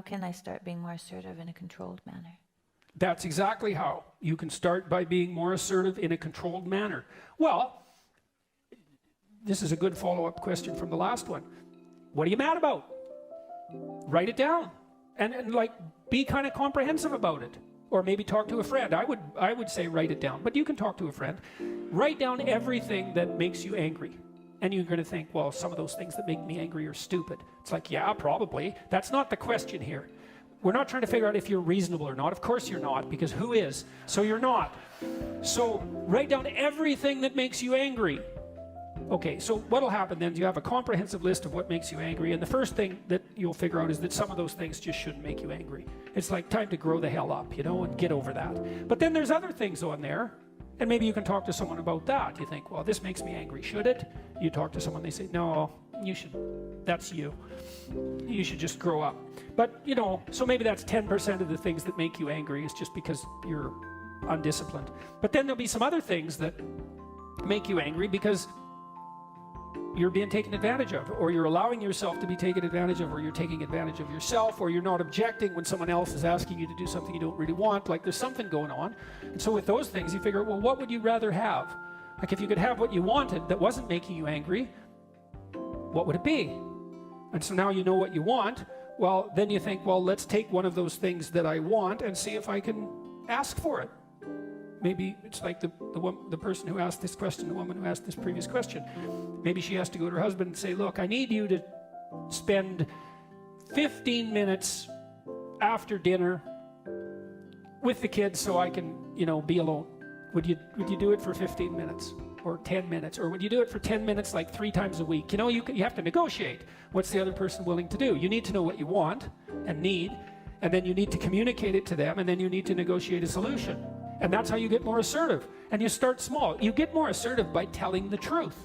can I start being more assertive in a controlled manner? That's exactly how. You can start by being more assertive in a controlled manner. Well, this is a good follow-up question from the last one. What are you mad about? Write it down. And like, be kind of comprehensive about it. Or maybe talk to a friend. I would say write it down, but you can talk to a friend. Write down everything that makes you angry. And you're going to think, well, some of those things that make me angry are stupid. It's like, yeah, probably. That's not the question here. We're not trying to figure out if you're reasonable or not. Of course you're not, because who is? So you're not. So write down everything that makes you angry. Okay, so what'll happen then is you have a comprehensive list of what makes you angry, and the first thing that you'll figure out is that some of those things just shouldn't make you angry. It's like time to grow the hell up, you know, and get over that. But then there's other things on there, and maybe you can talk to someone about that. You think, well, this makes me angry. Should it? You talk to someone, they say, no, you should, that's you. You should just grow up. But, you know, so maybe that's 10% of the things that make you angry is just because you're undisciplined. But then there'll be some other things that make you angry because you're being taken advantage of, or you're allowing yourself to be taken advantage of, or you're taking advantage of yourself, or you're not objecting when someone else is asking you to do something you don't really want. Like there's something going on. And so with those things, you figure, well, what would you rather have? Like if you could have what you wanted that wasn't making you angry, what would it be? And so now you know what you want. Well, then you think, well, let's take one of those things that I want and see if I can ask for it. Maybe it's like the person who asked this question, the woman who asked this previous question. Maybe she has to go to her husband and say, look, I need you to spend 15 minutes after dinner with the kids so I can, you know, be alone. Would you do it for 15 minutes or 10 minutes? Or would you do it for 10 minutes like 3 times a week? You know, you have to negotiate. What's the other person willing to do? You need to know what you want and need, and then you need to communicate it to them, and then you need to negotiate a solution. And that's how you get more assertive. And you start small. You get more assertive by telling the truth,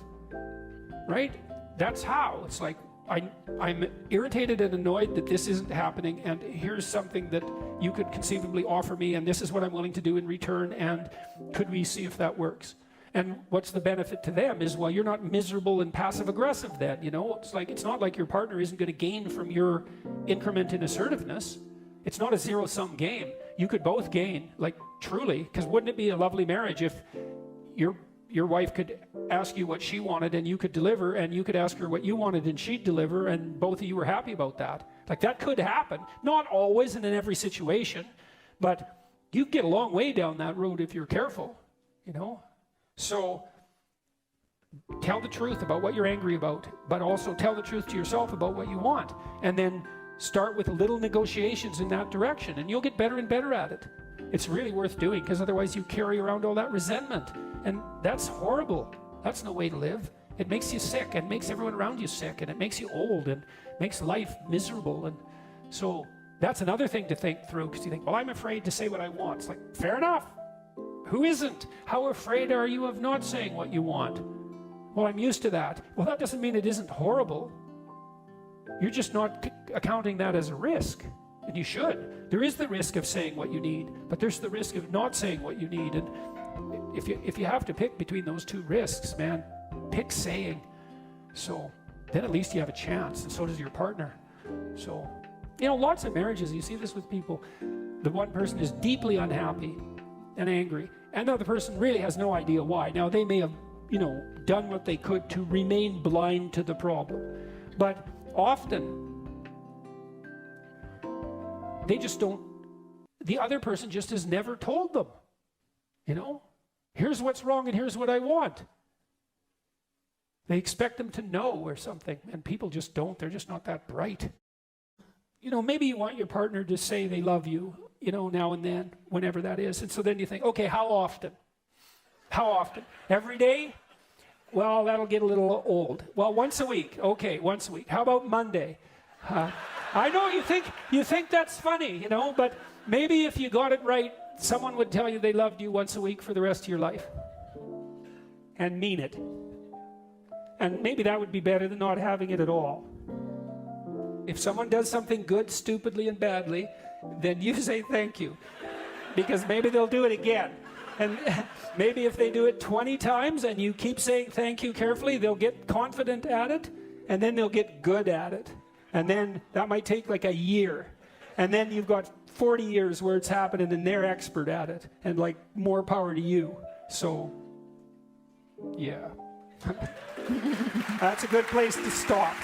right? That's how. It's like, I'm irritated and annoyed that this isn't happening, and here's something that you could conceivably offer me, and this is what I'm willing to do in return, and could we see if that works? And what's the benefit to them is, well, you're not miserable and passive-aggressive then, you know? It's like, it's not like your partner isn't going to gain from your increment in assertiveness. It's not a zero-sum game. You could both gain, like truly, because wouldn't it be a lovely marriage if your wife could ask you what she wanted and you could deliver, and you could ask her what you wanted and she'd deliver, and both of you were happy about that. Like that could happen. Not always and in every situation, but you get a long way down that road if you're careful, you know? So tell the truth about what you're angry about, but also tell the truth to yourself about what you want. And then start with little negotiations in that direction, and you'll get better and better at it. It's really worth doing, because otherwise you carry around all that resentment, and that's horrible. That's no way to live. It makes you sick, and makes everyone around you sick, and it makes you old, and makes life miserable. And so that's another thing to think through, because you think, well, I'm afraid to say what I want. It's like, fair enough. Who isn't? How afraid are you of not saying what you want? Well, I'm used to that. Well, that doesn't mean it isn't horrible. You're just not accounting that as a risk, and you should. There is the risk of saying what you need, but there's the risk of not saying what you need. And if you have to pick between those two risks, man, pick saying. So then at least you have a chance, and so does your partner. So, you know, lots of marriages, you see this with people. The one person is deeply unhappy and angry, and the other person really has no idea why. Now, they may have, you know, done what they could to remain blind to the problem, but often they just don't, the other person just has never told them, you know, here's what's wrong and here's what I want. They expect them to know or something, and people just don't. They're just not that bright. You know, maybe you want your partner to say they love you, you know, now and then, whenever that is. And so then you think, okay, how often? How often? Every day? Well, that'll get a little old. Well, once a week. Okay, once a week. How about Monday? I know you think that's funny, you know, but maybe if you got it right, someone would tell you they loved you once a week for the rest of your life. And mean it. And maybe that would be better than not having it at all. If someone does something good, stupidly, and badly, then you say thank you. Because maybe they'll do it again. And maybe if they do it 20 times and you keep saying thank you carefully, they'll get confident at it, and then they'll get good at it. And then that might take like a year. And then you've got 40 years where it's happening and they're expert at it. And like, more power to you. So, yeah. That's a good place to stop.